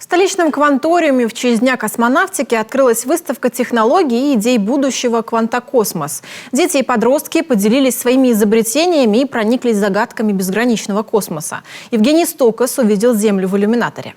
столичном кванториуме в честь Дня космонавтики открылась выставка технологий и идей будущего «Квантокосмос». Дети и подростки поделились своими изобретениями и прониклись загадками безграничного космоса. Евгений Стокос увидел Землю в иллюминаторе.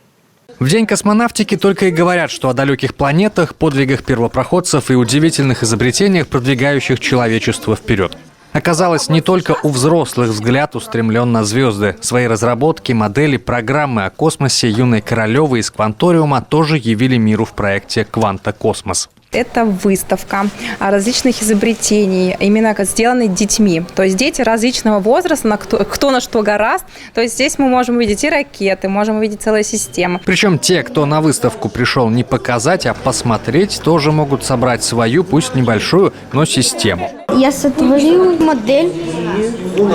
В День космонавтики только и говорят, что о далеких планетах, подвигах первопроходцев и удивительных изобретениях, продвигающих человечество вперед. Оказалось, не только у взрослых взгляд устремлен на звезды. Свои разработки, модели, программы о космосе юной Королевой из кванториума тоже явили миру в проекте «Квантокосмос». Это выставка различных изобретений, именно сделанные детьми. То есть дети различного возраста, кто на что гораст. То есть здесь мы можем увидеть и ракеты, можем увидеть целую систему. Причем те, кто на выставку пришел не показать, а посмотреть, тоже могут собрать свою, пусть небольшую, но систему. Я сотворил модель,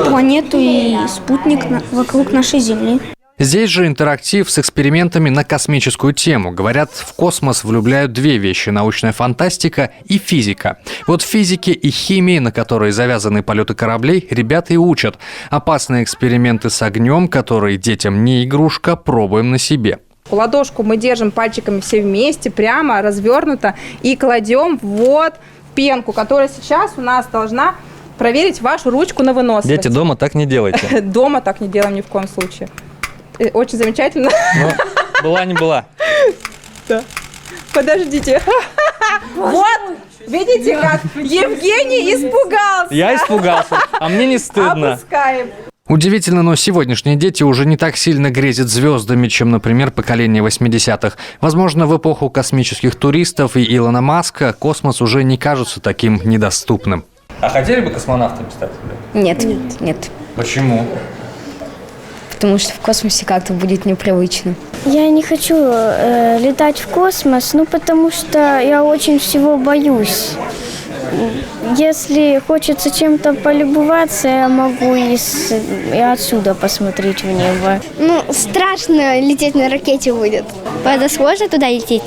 планету и спутник вокруг нашей Земли. Здесь же интерактив с экспериментами на космическую тему. Говорят, в космос влюбляют две вещи – научная фантастика и физика. Вот физике и химии, на которые завязаны полеты кораблей, ребята и учат. Опасные эксперименты с огнем, которые детям не игрушка, пробуем на себе. Ладошку мы держим пальчиками все вместе, прямо, развернуто, и кладем вот пенку, которая сейчас у нас должна проверить вашу ручку на выносливость. Дети, дома так не делайте. Дома так не делаем ни в коем случае. Очень замечательно. Но была не была. Да. Подождите. Вот, видите, как Евгений испугался. Я испугался, а мне не стыдно. Опускаем. Удивительно, но сегодняшние дети уже не так сильно грезят звездами, чем, например, поколение 80-х. Возможно, в эпоху космических туристов и Илона Маска космос уже не кажется таким недоступным. А хотели бы космонавтами стать? Нет. Почему? Потому что в космосе как-то будет непривычно. Я не хочу летать в космос, потому что я очень всего боюсь. Если хочется чем-то полюбоваться, я могу и отсюда посмотреть в небо. Страшно лететь на ракете будет. Правда, сложно туда лететь.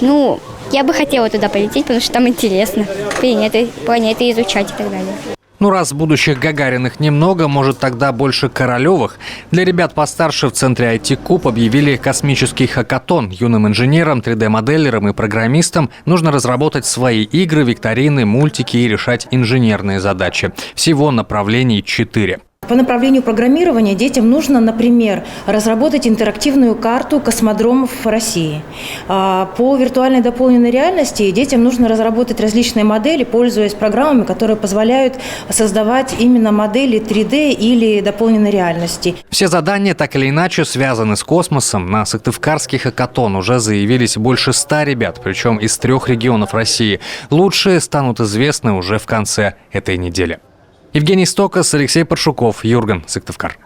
Я бы хотела туда полететь, потому что там интересно. Планеты изучать и так далее. Раз будущих Гагариных немного, может, тогда больше Королевых. Для ребят постарше в центре IT-Куб объявили космический хакатон. Юным инженерам, 3D-моделерам и программистам нужно разработать свои игры, викторины, мультики и решать инженерные задачи. Всего направлений 4. По направлению программирования детям нужно, например, разработать интерактивную карту космодромов России. По виртуальной дополненной реальности детям нужно разработать различные модели, пользуясь программами, которые позволяют создавать именно модели 3D или дополненной реальности. Все задания так или иначе связаны с космосом. На Сыктывкарский хакатон уже заявились больше 100 ребят, причем из 3 регионов России. Лучшие станут известны уже в конце этой недели. Евгений Стокос, Алексей Паршуков, Юрген, Сыктывкар.